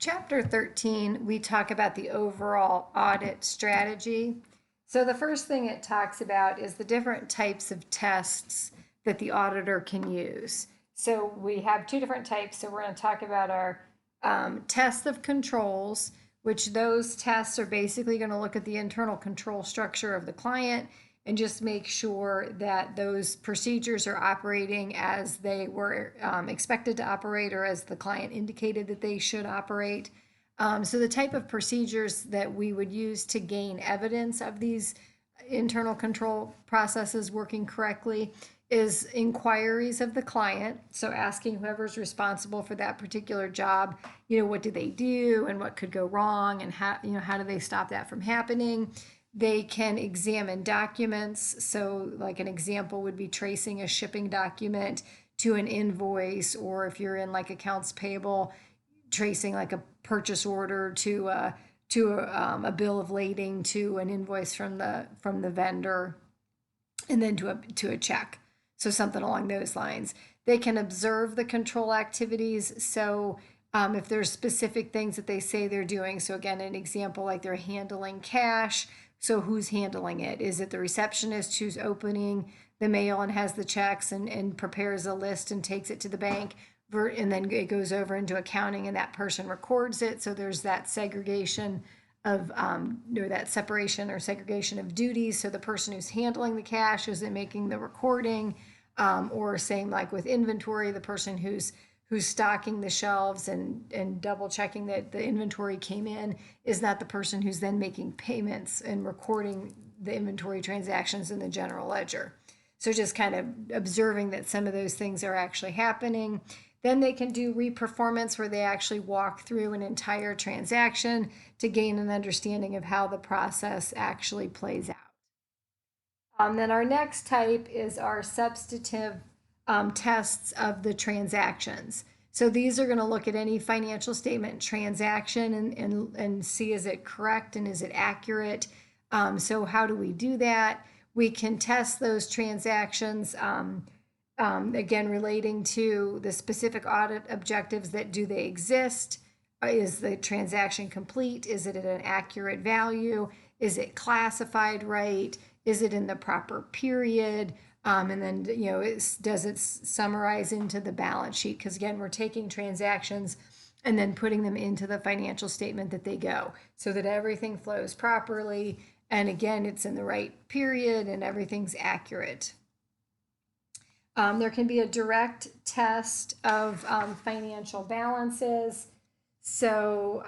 Chapter 13, we talk about the overall audit strategy. So, the first thing it talks about is the different types of tests that the auditor can use. So, we have two different types. So, we're going to talk about our tests of controls, which those tests are basically going to look at the internal control structure of the client and just make sure that those procedures are operating as they were expected to operate or as the client indicated that they should operate. So the type of procedures that we would use to gain evidence of these internal control processes working correctly is inquiries of the client. So asking whoever's responsible for that particular job, what did they do and what could go wrong and how do they stop that from happening? They can examine documents. So like an example would be tracing a shipping document to an invoice, or if you're in like accounts payable, tracing like a purchase order to a bill of lading to an invoice from the vendor, and then to a check. So something along those lines. They can observe the control activities. So if there's specific things that they say they're doing. So again, an example like they're handling cash. So who's handling it? Is it the receptionist who's opening the mail and has the checks and prepares a list and takes it to the bank? And then it goes over into accounting and that person records it. So there's that segregation of or that separation or segregation of duties. So the person who's handling the cash isn't making the recording, or same like with inventory, the person who's stocking the shelves and double checking that the inventory came in is not the person who's then making payments and recording the inventory transactions in the general ledger. So just kind of observing that some of those things are actually happening. Then they can do reperformance, where they actually walk through an entire transaction to gain an understanding of how the process actually plays out. Then our next type is our substantive tests of the transactions. So these are going to look at any financial statement transaction and see, is it correct and is it accurate? So how do we do that? We can test those transactions, again, relating to the specific audit objectives. That do they exist? Is the transaction complete? Is it at an accurate value? Is it classified right? Is it in the proper period? And then, does it summarize into the balance sheet? Because again, we're taking transactions and then putting them into the financial statement that they go, so that everything flows properly. And again, it's in the right period and everything's accurate. There can be a direct test of financial balances. So,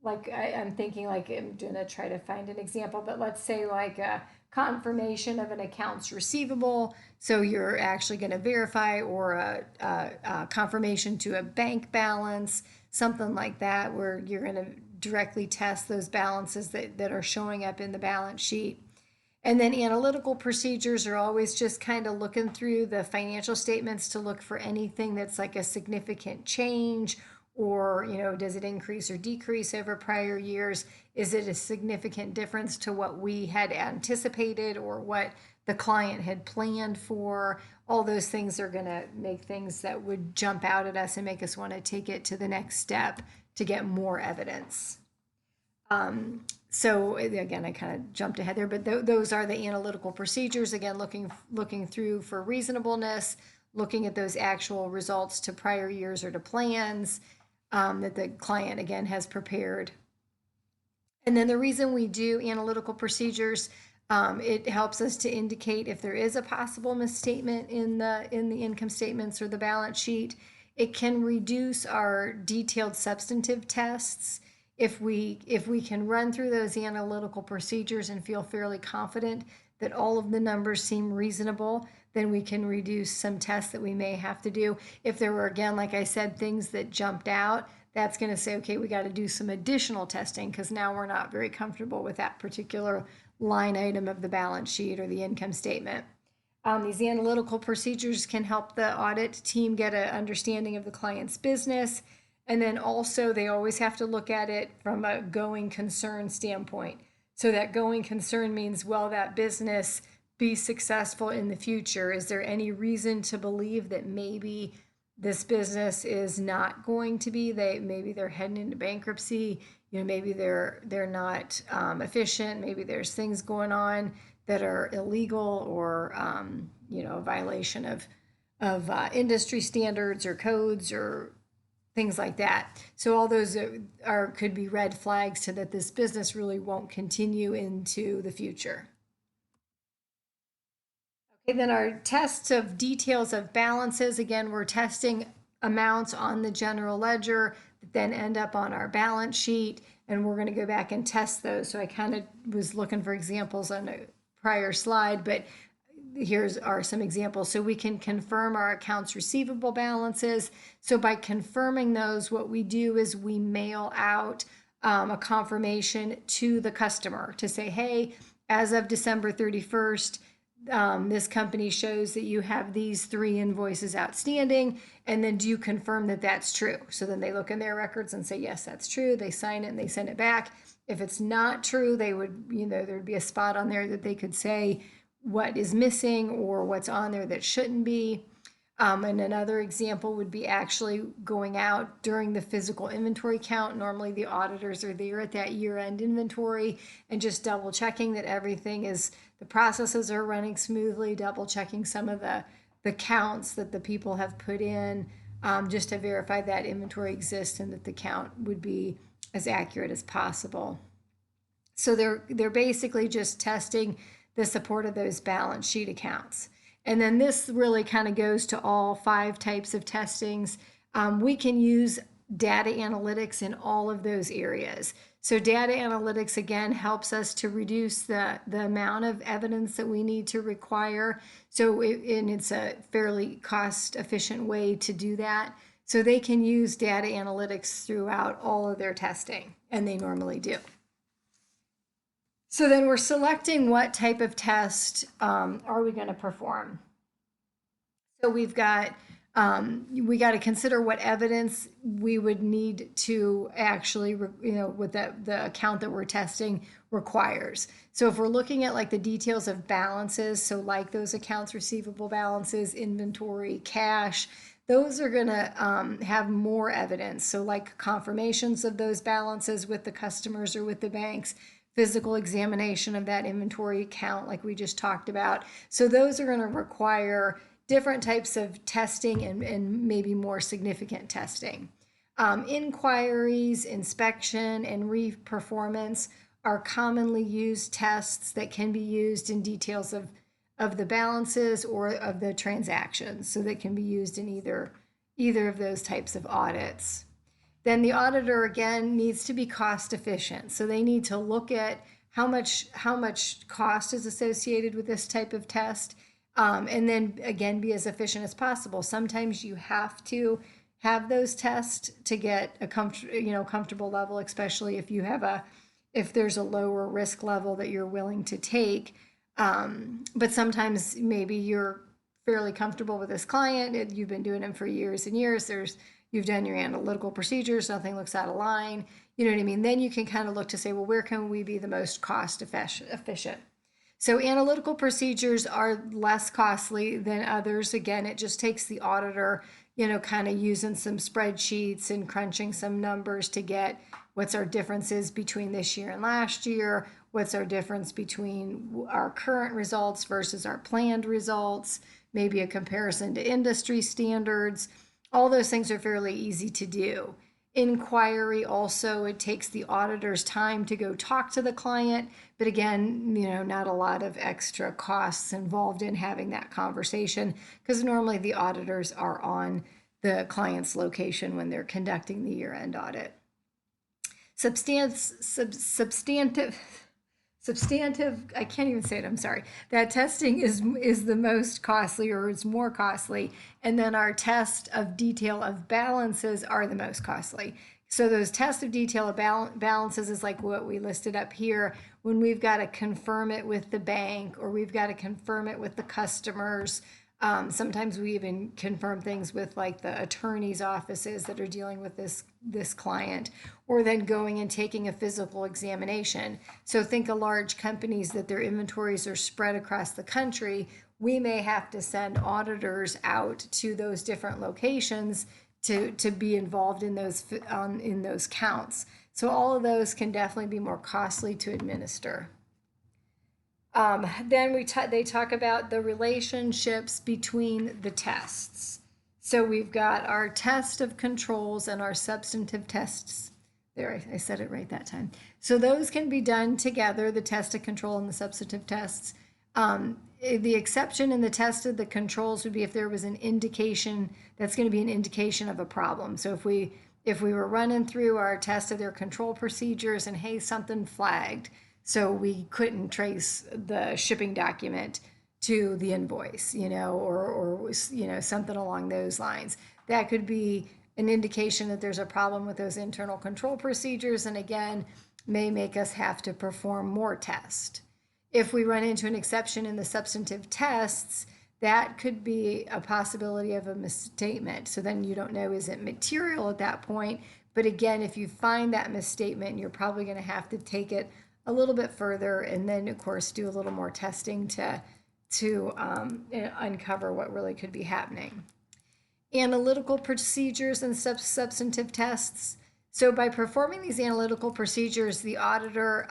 I'm thinking like I'm gonna try to find an example, but let's say like a confirmation of an accounts receivable. So you're actually going to verify, or a confirmation to a bank balance, something like that, where you're going to directly test those balances that are showing up in the balance sheet. And then analytical procedures are always just kind of looking through the financial statements to look for anything that's like a significant change, or, does it increase or decrease over prior years? Is it a significant difference to what we had anticipated or what the client had planned for? All those things are going to make things that would jump out at us and make us want to take it to the next step to get more evidence. So again, I kind of jumped ahead there, but those are the analytical procedures. Again, looking through for reasonableness, looking at those actual results to prior years or to plans that the client again has prepared. And then the reason we do analytical procedures, it helps us to indicate if there is a possible misstatement in the income statements or the balance sheet. It can reduce our detailed substantive tests. If we can run through those analytical procedures and feel fairly confident that all of the numbers seem reasonable, then we can reduce some tests that we may have to do. If there were, again, like I said, things that jumped out, that's going to say, okay, we got to do some additional testing because now we're not very comfortable with that particular line item of the balance sheet or the income statement. These analytical procedures can help the audit team get an understanding of the client's business. And then also they always have to look at it from a going concern standpoint. So that going concern means, will that business be successful in the future? Is there any reason to believe that maybe this business is not going to be, maybe they're heading into bankruptcy, maybe they're not efficient, maybe there's things going on that are illegal or a violation of industry standards or codes or things like that. So all those could be red flags to that this business really won't continue into the future. Okay, then our tests of details of balances. Again, we're testing amounts on the general ledger that then end up on our balance sheet, and we're going to go back and test those. So I kind of was looking for examples on a prior slide, but here's are some examples. So we can confirm our accounts receivable balances. So by confirming those, what we do is we mail out a confirmation to the customer to say, hey, as of December 31st, this company shows that you have these 3 invoices outstanding, and then do you confirm that that's true? So then they look in their records and say, yes, that's true. They sign it and they send it back. If it's not true, they would, there'd be a spot on there that they could say what is missing or what's on there that shouldn't be. And another example would be actually going out during the physical inventory count. Normally the auditors are there at that year-end inventory and just double checking that everything is, the processes are running smoothly, double checking some of the counts that the people have put in, just to verify that inventory exists and that the count would be as accurate as possible. So they're basically just testing the support of those balance sheet accounts. And then this really kind of goes to all 5 types of testings. We can use data analytics in all of those areas. So data analytics, again, helps us to reduce the amount of evidence that we need to require. So and it's a fairly cost-efficient way to do that. So they can use data analytics throughout all of their testing, and they normally do. So then we're selecting what type of test are we going to perform. So we got to consider what evidence we would need to actually, what the account that we're testing requires. So if we're looking at like the details of balances, so like those accounts receivable balances, inventory, cash, those are going to have more evidence. So like confirmations of those balances with the customers or with the banks, physical examination of that inventory account like we just talked about. So those are going to require different types of testing and maybe more significant testing. Inquiries, inspection, and re-performance are commonly used tests that can be used in details of the balances or of the transactions. So that can be used in either of those types of audits. Then the auditor, again, needs to be cost efficient. So they need to look at how much cost is associated with this type of test, and then, again, be as efficient as possible. Sometimes you have to have those tests to get a comfortable level, especially if there's a lower risk level that you're willing to take. But sometimes maybe you're fairly comfortable with this client. You've been doing them for years and years. You've done your analytical procedures, nothing looks out of line. You know what I mean? Then you can kind of look to say, well, where can we be the most cost efficient? So analytical procedures are less costly than others. Again, it just takes the auditor, kind of using some spreadsheets and crunching some numbers to get what's our differences between this year and last year, what's our difference between our current results versus our planned results, maybe a comparison to industry standards. All those things are fairly easy to do. Inquiry also, it takes the auditor's time to go talk to the client, but again, not a lot of extra costs involved in having that conversation because normally the auditors are on the client's location when they're conducting the year-end audit. Substantive, I can't even say it, I'm sorry. That testing is the most costly, or it's more costly. And then our test of detail of balances are the most costly. So those tests of detail of balances is like what we listed up here, when we've got to confirm it with the bank or we've got to confirm it with the customers. Sometimes we even confirm things with like the attorney's offices that are dealing with this client, or then going and taking a physical examination. So think of large companies that their inventories are spread across the country. we may have to send auditors out to those different locations to be involved in those counts. So all of those can definitely be more costly to administer. Then they talk about the relationships between the tests. So we've got our test of controls and our substantive tests. There, I said it right that time. So those can be done together, the test of control and the substantive tests. The exception in the test of the controls would be if there was an indication, that's going to be an indication of a problem. So if we were running through our test of their control procedures and hey, something flagged, so we couldn't trace the shipping document to the invoice, or something along those lines. That could be an indication that there's a problem with those internal control procedures, and again, may make us have to perform more tests. If we run into an exception in the substantive tests, that could be a possibility of a misstatement. So then you don't know, is it material at that point? But again, if you find that misstatement, you're probably going to have to take it a little bit further and then, of course, do a little more testing to uncover what really could be happening. Analytical procedures and substantive tests. So by performing these analytical procedures, the auditor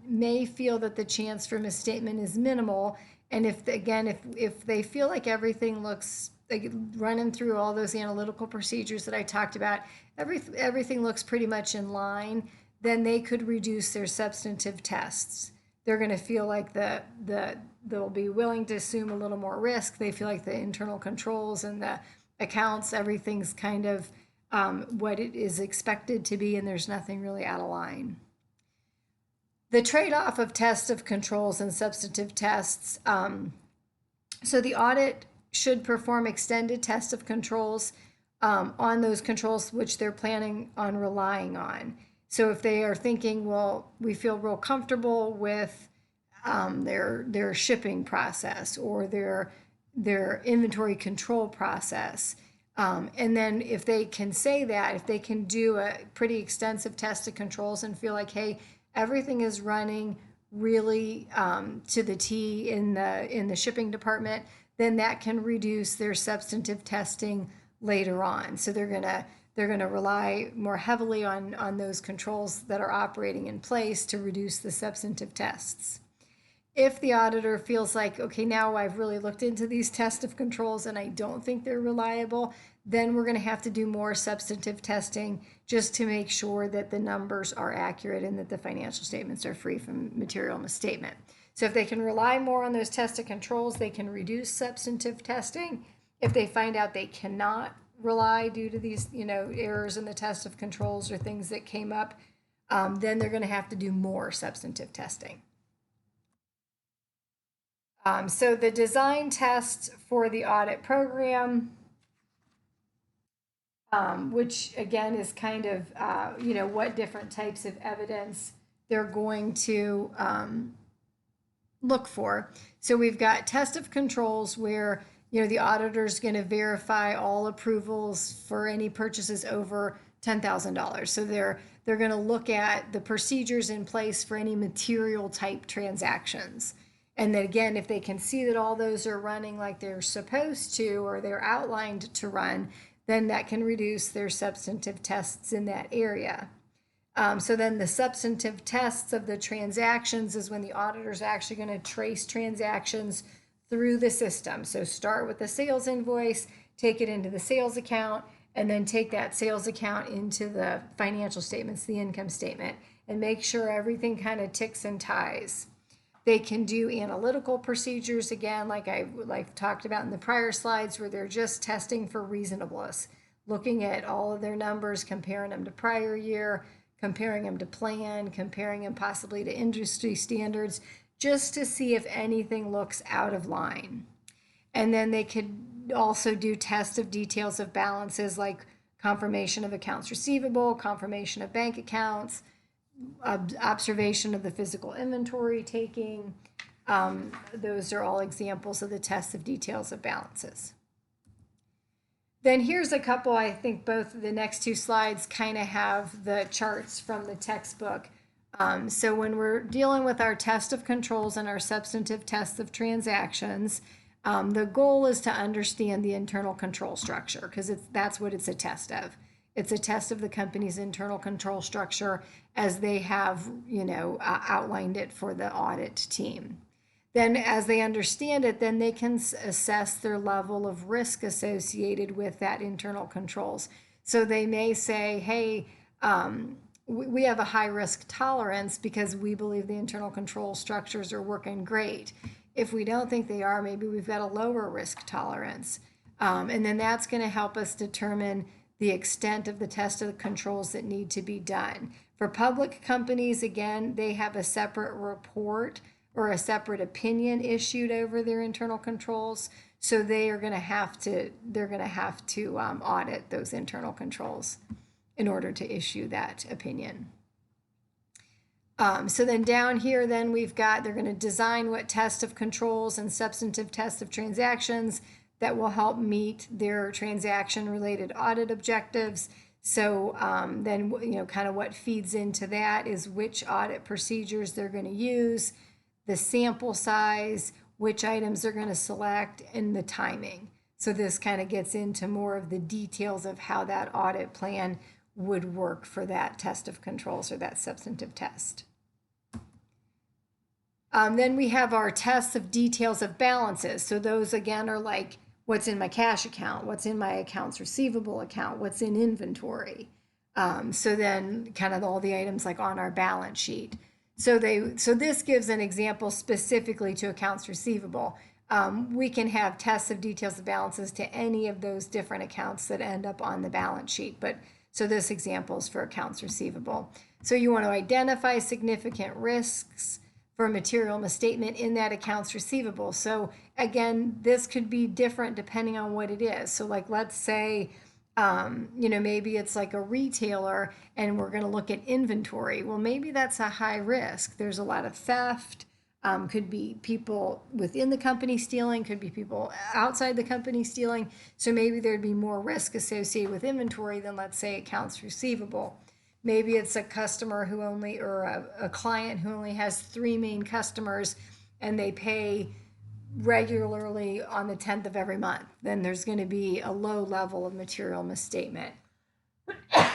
may feel that the chance for misstatement is minimal. And if they feel like everything looks like running through all those analytical procedures that I talked about, everything looks pretty much in line, then they could reduce their substantive tests. They're going to feel like they'll be willing to assume a little more risk. They feel like the internal controls and the accounts, everything's kind of what it is expected to be, and there's nothing really out of line. The trade-off of tests of controls and substantive tests. So the audit should perform extended tests of controls on those controls which they're planning on relying on. So if they are thinking, well, we feel real comfortable with their shipping process or their inventory control process, and then if they can say that, if they can do a pretty extensive test of controls and feel like, hey, everything is running really to the T in the shipping department, then that can reduce their substantive testing later on. So they're gonna rely more heavily on those controls that are operating in place to reduce the substantive tests. If the auditor feels like, okay, now I've really looked into these test of controls and I don't think they're reliable, then we're going to have to do more substantive testing just to make sure that the numbers are accurate and that the financial statements are free from material misstatement. So if they can rely more on those test of controls, they can reduce substantive testing. If they find out they cannot rely due to these, errors in the test of controls or things that came up, then they're going to have to do more substantive testing. So the design tests for the audit program, which again is kind of, what different types of evidence they're going to look for. So we've got test of controls where, the auditor is going to verify all approvals for any purchases over $10,000. So they're going to look at the procedures in place for any material type transactions. And then again, if they can see that all those are running like they're supposed to or they're outlined to run, then that can reduce their substantive tests in that area. So then the substantive tests of the transactions is when the auditor is actually going to trace transactions through the system. So start with the sales invoice, take it into the sales account, and then take that sales account into the financial statements, the income statement, and make sure everything kind of ticks and ties. They can do analytical procedures, again, like I talked about in the prior slides, where they're just testing for reasonableness, looking at all of their numbers, comparing them to prior year, comparing them to plan, comparing them possibly to industry standards, just to see if anything looks out of line. And then they could also do tests of details of balances, like confirmation of accounts receivable, confirmation of bank accounts, observation of the physical inventory taking. Those are all examples of the tests of details of balances. Then here's a couple, I think both of the next two slides kind of have the charts from the textbook. So when we're dealing with our test of controls and our substantive tests of transactions, The goal is to understand the internal control structure because that's what it's a test of. It's a test of the company's internal control structure as they have, outlined it for the audit team. Then as they understand it, then they can assess their level of risk associated with that internal controls. So they may say, hey, we have a high risk tolerance because we believe the internal control structures are working great. If we don't think they are, maybe we've got a lower risk tolerance. And then that's going to help us determine the extent of the test of the controls that need to be done. For public companies, again, they have a separate report or a separate opinion issued over their internal controls. So they're going to have to audit those internal controls in order to issue that opinion. So then down here, then we've got, they're going to design what test of controls and substantive test of transactions that will help meet their transaction related audit objectives. So then, kind of what feeds into that is which audit procedures they're going to use, the sample size, which items they're going to select, and the timing. So this kind of gets into more of the details of how that audit plan would work for that test of controls or that substantive test. Then we have our tests of details of balances. So those again are like what's in my cash account, what's in my accounts receivable account, what's in inventory. So then kind of all the items like on our balance sheet. So this gives an example specifically to accounts receivable. We can have tests of details of balances to any of those different accounts that end up on the balance sheet. So this example is for accounts receivable. So you want to identify significant risks for a material misstatement in that accounts receivable. So again, this could be different depending on what it is. So like, let's say, maybe it's like a retailer and we're going to look at inventory. Well, maybe that's a high risk. There's a lot of theft. Could be people within the company stealing, could be people outside the company stealing. So maybe there'd be more risk associated with inventory than, let's say, accounts receivable. Maybe it's a customer who only, or a client who only has 3 main customers and they pay regularly on the 10th of every month. Then there's going to be a low level of material misstatement.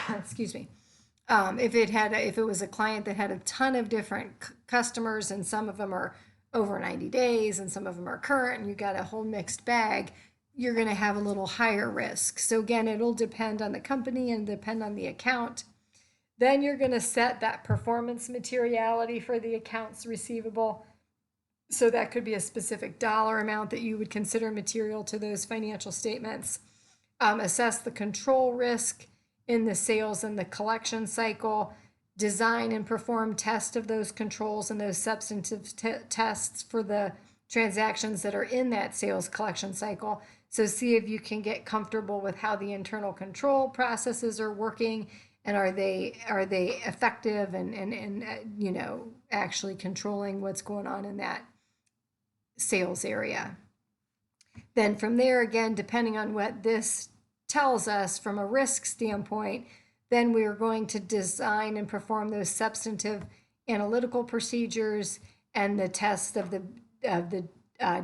Excuse me. If it was a client that had a ton of different customers and some of them are over 90 days and some of them are current and you got a whole mixed bag, you're going to have a little higher risk. So again, it'll depend on the company and depend on the account. Then you're going to set that performance materiality for the accounts receivable. So that could be a specific dollar amount that you would consider material to those financial statements. Assess the control risk in the sales and the collection cycle, design and perform tests of those controls and those substantive tests for the transactions that are in that sales collection cycle. So see if you can get comfortable with how the internal control processes are working and are they effective and actually controlling what's going on in that sales area. Then from there, again, depending on what this tells us from a risk standpoint, then we are going to design and perform those substantive analytical procedures and the test of the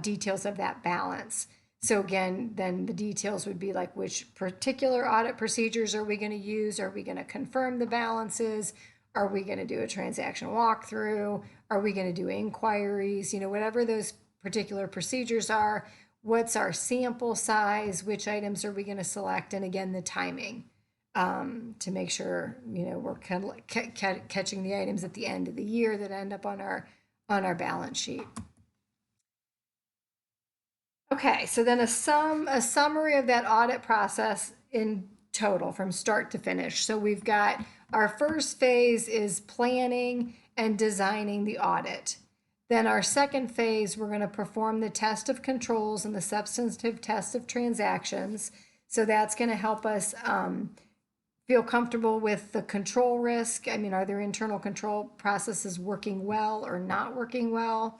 details of that balance. So again, then the details would be like which particular audit procedures are we going to use? Are we going to confirm the balances? Are we going to do a transaction walkthrough? Are we going to do inquiries? Whatever those particular procedures are, what's our sample size? Which items are we going to select? And again, the timing to make sure, we're catching the items at the end of the year that end up on our balance sheet. Okay, so then a summary of that audit process in total from start to finish. So we've got our first phase is planning and designing the audit. Then our second phase, we're going to perform the test of controls and the substantive test of transactions. So that's going to help us feel comfortable with the control risk. Are their internal control processes working well or not working well?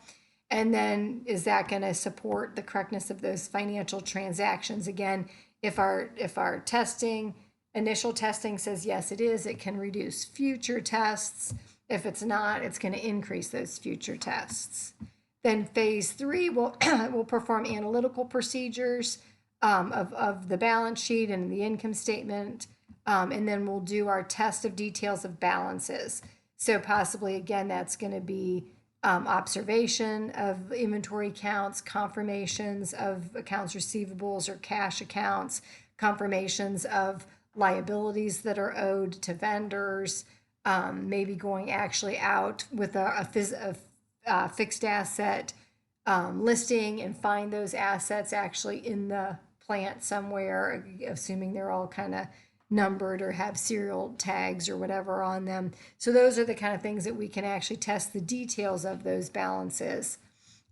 And then is that going to support the correctness of those financial transactions? Again, if our initial testing says yes, it is, it can reduce future tests. If it's not, it's going to increase those future tests. Then phase three will will perform analytical procedures of the balance sheet and the income statement. And then we'll do our test of details of balances. So possibly, again, that's going to be observation of inventory counts, confirmations of accounts receivables or cash accounts, confirmations of liabilities that are owed to vendors, maybe going actually out with a fixed asset listing and find those assets actually in the plant somewhere, assuming they're all kind of numbered or have serial tags or whatever on them. So those are the kind of things that we can actually test the details of those balances.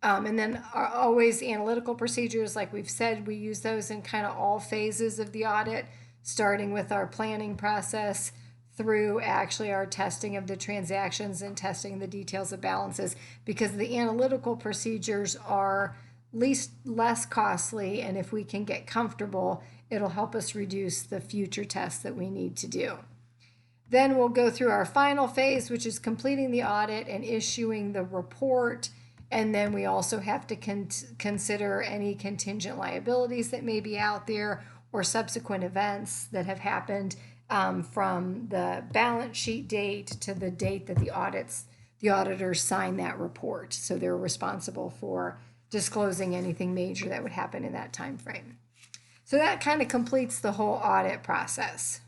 And then always analytical procedures, like we've said, we use those in kind of all phases of the audit, starting with our planning process through actually our testing of the transactions and testing the details of balances, because the analytical procedures are less costly, and if we can get comfortable, it'll help us reduce the future tests that we need to do. Then we'll go through our final phase, which is completing the audit and issuing the report. And then we also have to consider any contingent liabilities that may be out there or subsequent events that have happened from the balance sheet date to the date that the auditors sign that report. So they're responsible for disclosing anything major that would happen in that time frame. So that kind of completes the whole audit process.